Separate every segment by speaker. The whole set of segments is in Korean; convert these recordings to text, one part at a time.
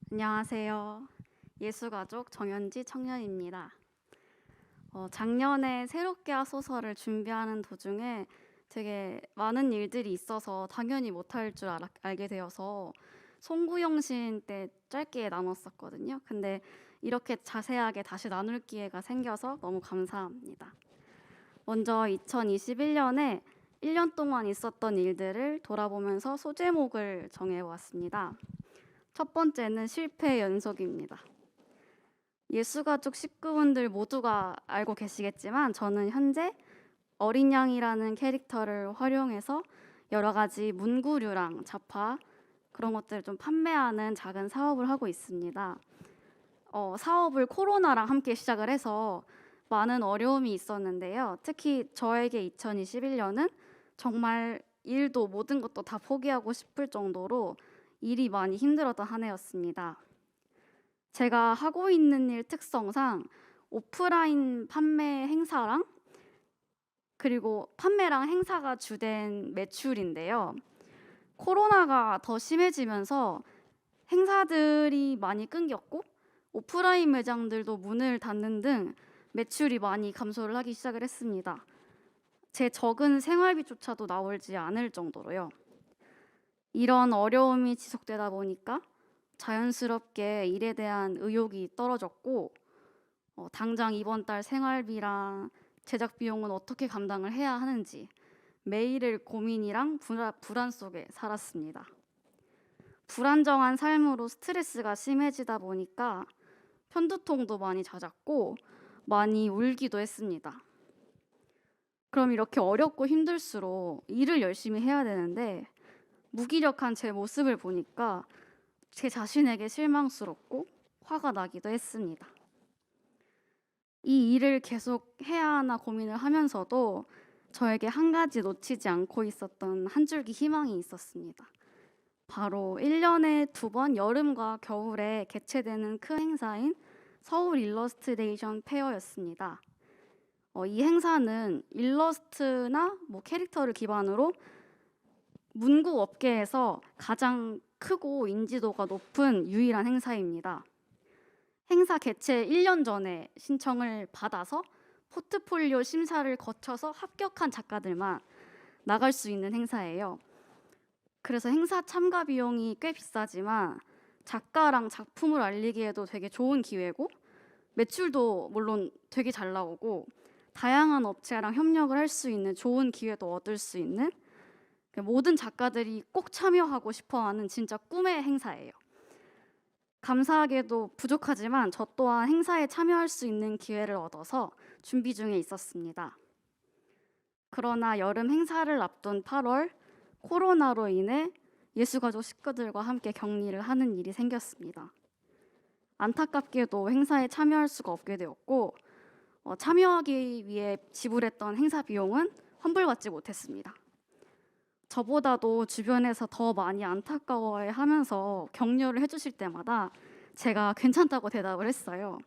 Speaker 1: 안녕하세요. 예수가족 정현지 청년입니다. 작년에 새롭게 소설을 준비하는 도중에 되게 많은 일들이 있어서 당연히 못할 줄 알게 되어서 송구영신 때 짧게 나눴었거든요. 근데 이렇게 자세하게 다시 나눌 기회가 생겨서 너무 감사합니다. 먼저 2021년에 1년 동안 있었던 일들을 돌아보면서 소제목을 정해보았습니다. 첫 번째는 실패의 연속입니다. 예수가족 식구분들 모두가 알고 계시겠지만 저는 현재 어린 양이라는 캐릭터를 활용해서 여러 가지 문구류랑 잡화 그런 것들을 좀 판매하는 작은 사업을 하고 있습니다. 사업을 코로나랑 함께 시작을 해서 많은 어려움이 있었는데요. 특히 저에게 2021년은 정말 일도 모든 것도 다 포기하고 싶을 정도로 일이 많이 힘들었던 한 해였습니다. 제가 하고 있는 일 특성상 오프라인 판매 행사랑 그리고 판매랑 행사가 주된 매출인데요. 코로나가 더 심해지면서 행사들이 많이 끊겼고 오프라인 매장들도 문을 닫는 등 매출이 많이 감소를 하기 시작을 했습니다. 제 적은 생활비조차도 나오지 않을 정도로요. 이런 어려움이 지속되다 보니까 자연스럽게 일에 대한 의욕이 떨어졌고 당장 이번 달 생활비랑 제작 비용은 어떻게 감당을 해야 하는지 매일의 고민이랑 불안 속에 살았습니다. 불안정한 삶으로 스트레스가 심해지다 보니까 편두통도 많이 잦았고 많이 울기도 했습니다. 그럼 이렇게 어렵고 힘들수록 일을 열심히 해야 되는데 무기력한 제 모습을 보니까 제 자신에게 실망스럽고 화가 나기도 했습니다. 이 일을 계속 해야 하나 고민을 하면서도 저에게 한 가지 놓치지 않고 있었던 한 줄기 희망이 있었습니다. 바로 1년에 2번 여름과 겨울에 개최되는 큰 행사인 서울 일러스트레이션 페어였습니다. 이 행사는 일러스트나 캐릭터를 기반으로 문구 업계에서 가장 크고 인지도가 높은 유일한 행사입니다. 행사 개최 1년 전에 신청을 받아서 포트폴리오 심사를 거쳐서 합격한 작가들만 나갈 수 있는 행사예요. 그래서 행사 참가 비용이 꽤 비싸지만 작가랑 작품을 알리기에도 되게 좋은 기회고 매출도 물론 되게 잘 나오고 다양한 업체랑 협력을 할 수 있는 좋은 기회도 얻을 수 있는 모든 작가들이 꼭 참여하고 싶어하는 진짜 꿈의 행사예요. 감사하게도 부족하지만 저 또한 행사에 참여할 수 있는 기회를 얻어서 준비 중에 있었습니다. 그러나 여름 행사를 앞둔 8월 코로나로 인해 예수가족 식구들과 함께 격리를 하는 일이 생겼습니다. 안타깝게도 행사에 참여할 수가 없게 되었고 참여하기 위해 지불했던 행사 비용은 환불받지 못했습니다. 저보다도 주변에서 더 많이 안타까워하면서 격려를 해주실 때마다 제가 괜찮다고 대답을 했어요.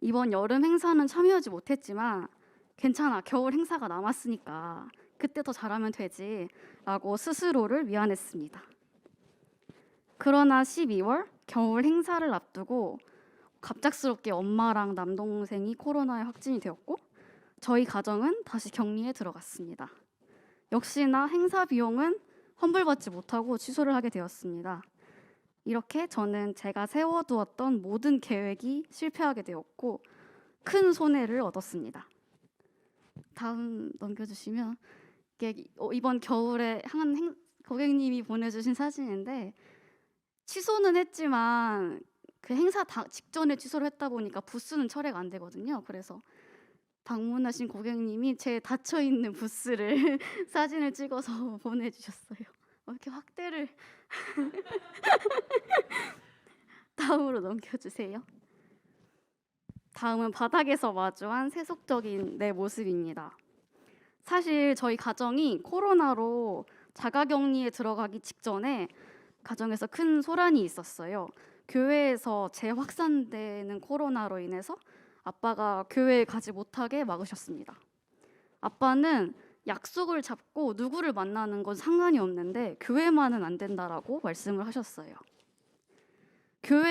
Speaker 1: 이번 여름 행사는 참여하지 못했지만 괜찮아, 겨울 행사가 남았으니까 그때 더 잘하면 되지 라고 스스로를 위안했습니다. 그러나 12월 겨울 행사를 앞두고 갑작스럽게 엄마랑 남동생이 코로나에 확진이 되었고 저희 가정은 다시 격리에 들어갔습니다. 역시나 행사 비용은 환불받지 못하고 취소를 하게 되었습니다. 이렇게 저는 제가 세워두었던 모든 계획이 실패하게 되었고 큰 손해를 얻었습니다. 다음 넘겨주시면 이번 겨울에 한 고객님이 보내주신 사진인데 취소는 했지만 그 행사 직전에 취소를 했다 보니까 부스는 철회가 안 되거든요. 그래서 방문하신 고객님이 제 닫혀있는 부스를 사진을 찍어서 보내주셨어요. 이렇게 확대를 다음으로 넘겨주세요. 다음은 바닥에서 마주한 세속적인 내 모습입니다. 사실 저희 가정이 코로나로 자가격리에 들어가기 직전에 가정에서 큰 소란이 있었어요. 교회에서 재확산되는 코로나로 인해서 아빠가 교회에 가지 못하게 막으셨습니다. 아빠는 약속을 잡고 누구를 만나는 건 상관이 없는데 교회만은 안 된다라고 말씀을 하셨어요.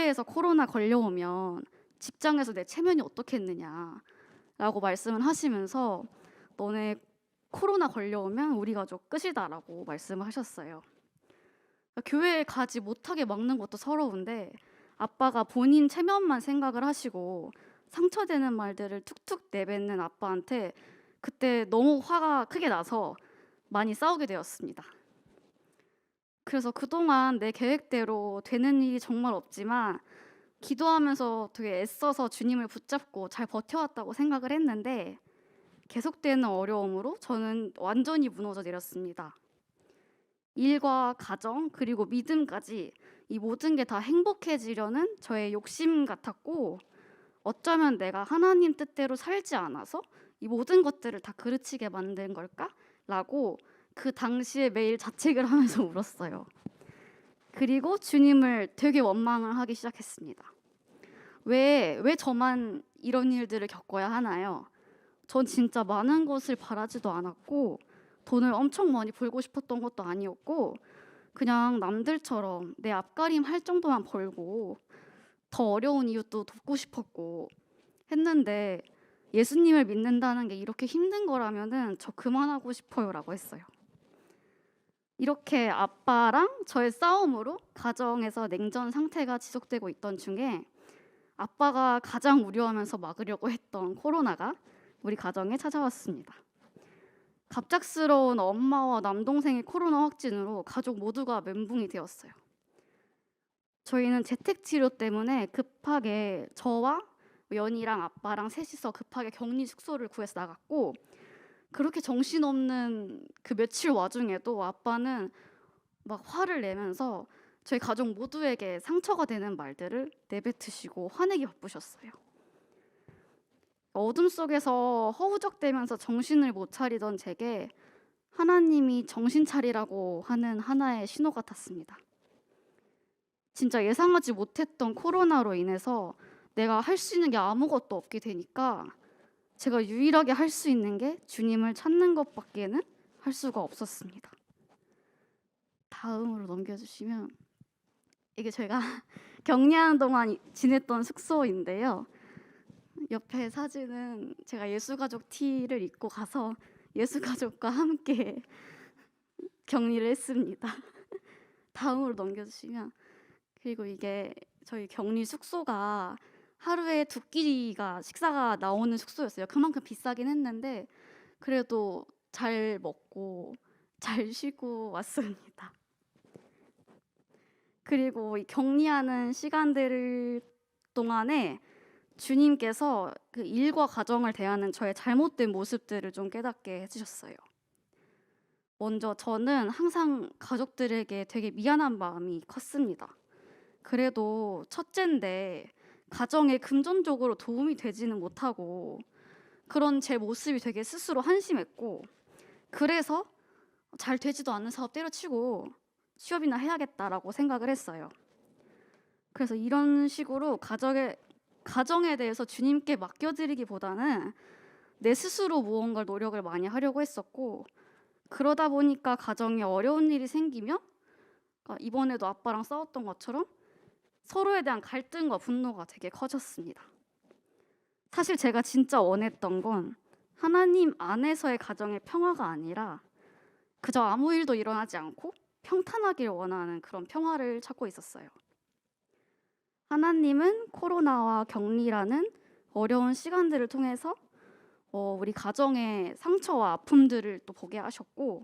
Speaker 1: 교회에서 코로나 걸려오면 직장에서 내 체면이 어떻겠느냐라고 말씀을 하시면서 너네 코로나 걸려오면 우리 가족 끝이다라고 말씀을 하셨어요. 교회에 가지 못하게 막는 것도 서러운데 아빠가 본인 체면만 생각을 하시고 상처되는 말들을 툭툭 내뱉는 아빠한테 그때 너무 화가 크게 나서 많이 싸우게 되었습니다. 그래서 그동안 내 계획대로 되는 일이 정말 없지만 기도하면서 되게 애써서 주님을 붙잡고 잘 버텨왔다고 생각을 했는데 계속되는 어려움으로 저는 완전히 무너져 내렸습니다. 일과 가정 그리고 믿음까지 이 모든 게 다 행복해지려는 저의 욕심 같았고 어쩌면 내가 하나님 뜻대로 살지 않아서 이 모든 것들을 다 그르치게 만든 걸까라고 그 당시에 매일 자책을 하면서 울었어요. 그리고 주님을 되게 원망을 하기 시작했습니다. 왜 저만 이런 일들을 겪어야 하나요? 전 진짜 많은 것을 바라지도 않았고 돈을 엄청 많이 벌고 싶었던 것도 아니었고 그냥 남들처럼 내 앞가림 할 정도만 벌고 더 어려운 이웃도 돕고 싶었고 했는데 예수님을 믿는다는 게 이렇게 힘든 거라면은 저 그만하고 싶어요라고 했어요. 이렇게 아빠랑 저의 싸움으로 가정에서 냉전 상태가 지속되고 있던 중에 아빠가 가장 우려하면서 막으려고 했던 코로나가 우리 가정에 찾아왔습니다. 갑작스러운 엄마와 남동생의 코로나 확진으로 가족 모두가 멘붕이 되었어요. 저희는 재택치료 때문에 급하게 저와 연이랑 아빠랑 셋이서 급하게 격리 숙소를 구해서 나갔고 그렇게 정신없는 그 며칠 와중에도 아빠는 막 화를 내면서 저희 가족 모두에게 상처가 되는 말들을 내뱉으시고 화내기 바쁘셨어요. 어둠 속에서 허우적대면서 정신을 못 차리던 제게 하나님이 정신 차리라고 하는 하나의 신호 같았습니다. 진짜 예상하지 못했던 코로나로 인해서 내가 할 수 있는 게 아무것도 없게 되니까 제가 유일하게 할 수 있는 게 주님을 찾는 것밖에는 할 수가 없었습니다. 다음으로 넘겨주시면 이게 제가 격리하는 동안 지냈던 숙소인데요. 옆에 사진은 제가 예수가족 티를 입고 가서 예수가족과 함께 격리를 했습니다. 다음으로 넘겨주시면 그리고 이게 저희 격리 숙소가 하루에 2끼가 식사가 나오는 숙소였어요. 그만큼 비싸긴 했는데 그래도 잘 먹고 잘 쉬고 왔습니다. 그리고 이 격리하는 시간들 동안에 주님께서 그 일과 가정을 대하는 저의 잘못된 모습들을 좀 깨닫게 해주셨어요. 먼저 저는 항상 가족들에게 되게 미안한 마음이 컸습니다. 그래도 첫째인데 가정에 금전적으로 도움이 되지는 못하고 그런 제 모습이 되게 스스로 한심했고 그래서 잘 되지도 않는 사업 때려치고 취업이나 해야겠다라고 생각을 했어요. 그래서 이런 식으로 가정에 대해서 주님께 맡겨드리기보다는 내 스스로 무언가를 노력을 많이 하려고 했었고 그러다 보니까 가정에 어려운 일이 생기면 이번에도 아빠랑 싸웠던 것처럼 서로에 대한 갈등과 분노가 되게 커졌습니다. 사실 제가 진짜 원했던 건 하나님 안에서의 가정의 평화가 아니라 그저 아무 일도 일어나지 않고 평탄하길 원하는 그런 평화를 찾고 있었어요. 하나님은 코로나와 격리라는 어려운 시간들을 통해서 우리 가정의 상처와 아픔들을 또 보게 하셨고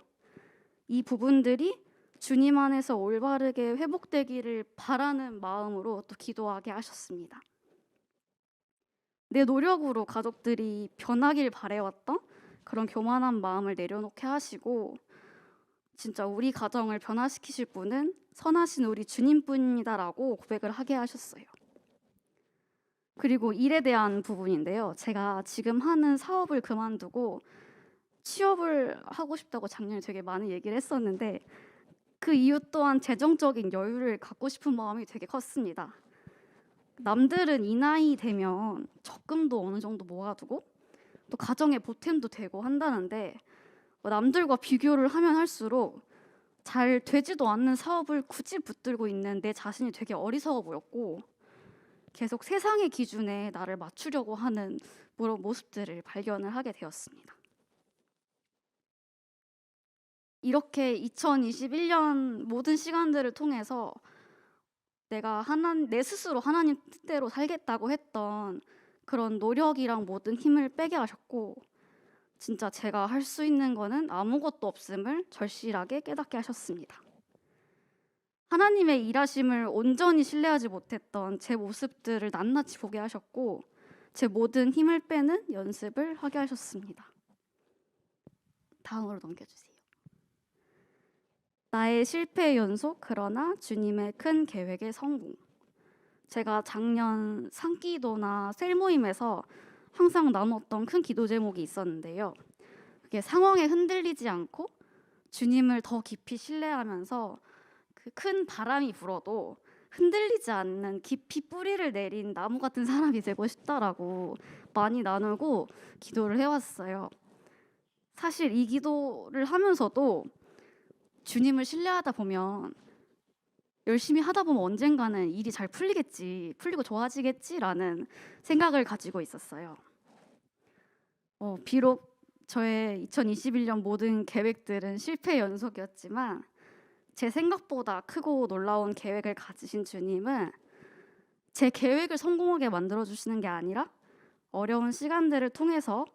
Speaker 1: 이 부분들이 주님 안에서 올바르게 회복되기를 바라는 마음으로 또 기도하게 하셨습니다. 내 노력으로 가족들이 변하길 바래왔던 그런 교만한 마음을 내려놓게 하시고 진짜 우리 가정을 변화시키실 분은 선하신 우리 주님뿐이다라고 고백을 하게 하셨어요. 그리고 일에 대한 부분인데요. 제가 지금 하는 사업을 그만두고 취업을 하고 싶다고 작년에 되게 많은 얘기를 했었는데 그 이유 또한 재정적인 여유를 갖고 싶은 마음이 되게 컸습니다. 남들은 이 나이 되면 적금도 어느 정도 모아두고 또 가정에 보탬도 되고 한다는데 남들과 비교를 하면 할수록 잘 되지도 않는 사업을 굳이 붙들고 있는 내 자신이 되게 어리석어 보였고 계속 세상의 기준에 나를 맞추려고 하는 그런 모습들을 발견을 하게 되었습니다. 이렇게 2021년 모든 시간들을 통해서 내가 내 스스로 하나님 뜻대로 살겠다고 했던 그런 노력이랑 모든 힘을 빼게 하셨고, 진짜 제가 할 수 있는 거는 아무것도 없음을 절실하게 깨닫게 하셨습니다. 하나님의 일하심을 온전히 신뢰하지 못했던 제 모습들을 낱낱이 보게 하셨고, 제 모든 힘을 빼는 연습을 하게 하셨습니다. 다음으로 넘겨주세요. 나의 실패의 연속, 그러나 주님의 큰 계획의 성공. 제가 작년 상기도나 셀 모임에서 항상 나눴던 큰 기도 제목이 있었는데요. 그게 상황에 흔들리지 않고 주님을 더 깊이 신뢰하면서 그 큰 바람이 불어도 흔들리지 않는 깊이 뿌리를 내린 나무 같은 사람이 되고 싶다라고 많이 나누고 기도를 해왔어요. 사실 이 기도를 하면서도 주님을 신뢰하다 보면 열심히 하다 보면 언젠가는 일이 잘 풀리고 좋아지겠지라는 생각을 가지고 있었어요. 비록 저의 2021년 모든 계획들은 실패의 연속이었지만 제 생각보다 크고 놀라운 계획을 가지신 주님은 제 계획을 성공하게 만들어주시는 게 아니라 어려운 시간들을 통해서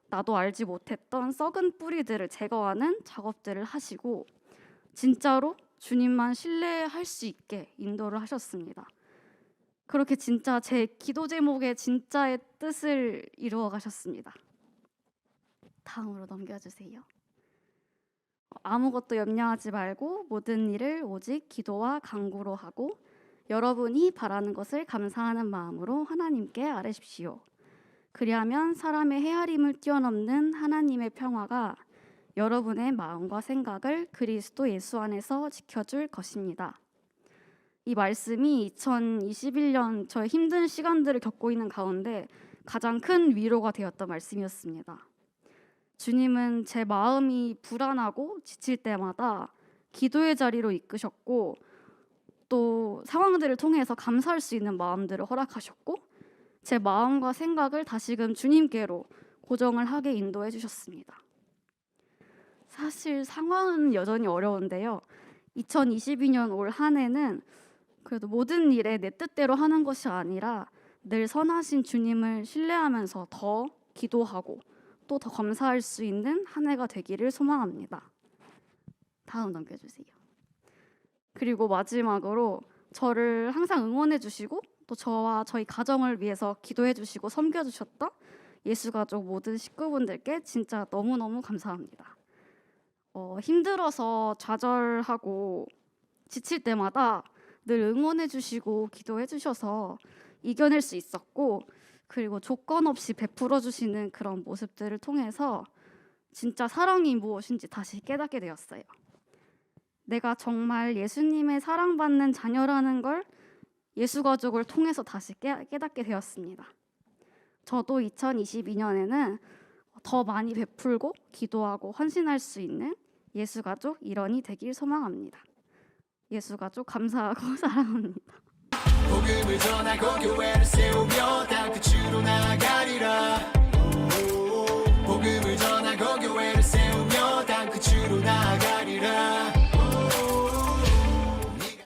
Speaker 1: 나도 알지 못했던 썩은 뿌리들을 제거하는 작업들을 하시고 진짜로 주님만 신뢰할 수 있게 인도를 하셨습니다. 그렇게 진짜 제 기도 제목의 진짜의 뜻을 이루어 가셨습니다. 다음으로 넘겨주세요. 아무것도 염려하지 말고 모든 일을 오직 기도와 간구로 하고 여러분이 바라는 것을 감사하는 마음으로 하나님께 아뢰십시오. 그리하면 사람의 헤아림을 뛰어넘는 하나님의 평화가 여러분의 마음과 생각을 그리스도 예수 안에서 지켜줄 것입니다. 이 말씀이 2021년 저의 힘든 시간들을 겪고 있는 가운데 가장 큰 위로가 되었던 말씀이었습니다. 주님은 제 마음이 불안하고 지칠 때마다 기도의 자리로 이끄셨고 또 상황들을 통해서 감사할 수 있는 마음들을 허락하셨고 제 마음과 생각을 다시금 주님께로 고정을 하게 인도해 주셨습니다. 사실 상황은 여전히 어려운데요. 2022년 올 한 해는 그래도 모든 일에 내 뜻대로 하는 것이 아니라 늘 선하신 주님을 신뢰하면서 더 기도하고 또 더 감사할 수 있는 한 해가 되기를 소망합니다. 다음 넘겨주세요. 그리고 마지막으로 저를 항상 응원해 주시고 또 저와 저희 가정을 위해서 기도해 주시고 섬겨 주셨던 예수가족 모든 식구분들께 진짜 너무너무 감사합니다. 힘들어서 좌절하고 지칠 때마다 늘 응원해 주시고 기도해 주셔서 이겨낼 수 있었고 그리고 조건 없이 베풀어 주시는 그런 모습들을 통해서 진짜 사랑이 무엇인지 다시 깨닫게 되었어요. 내가 정말 예수님의 사랑받는 자녀라는 걸 예수가족을 통해서 다시 깨닫게 되었습니다. 저도 2022년에는 더 많이 베풀고 기도하고 헌신할 수 있는 예수가족 일원이 되길 소망합니다. 예수가족 감사하고 사랑합니다.
Speaker 2: 복음을 전하고 교회를 세우며 땅끝으로 나아가리라. 복음을 전하고 교회를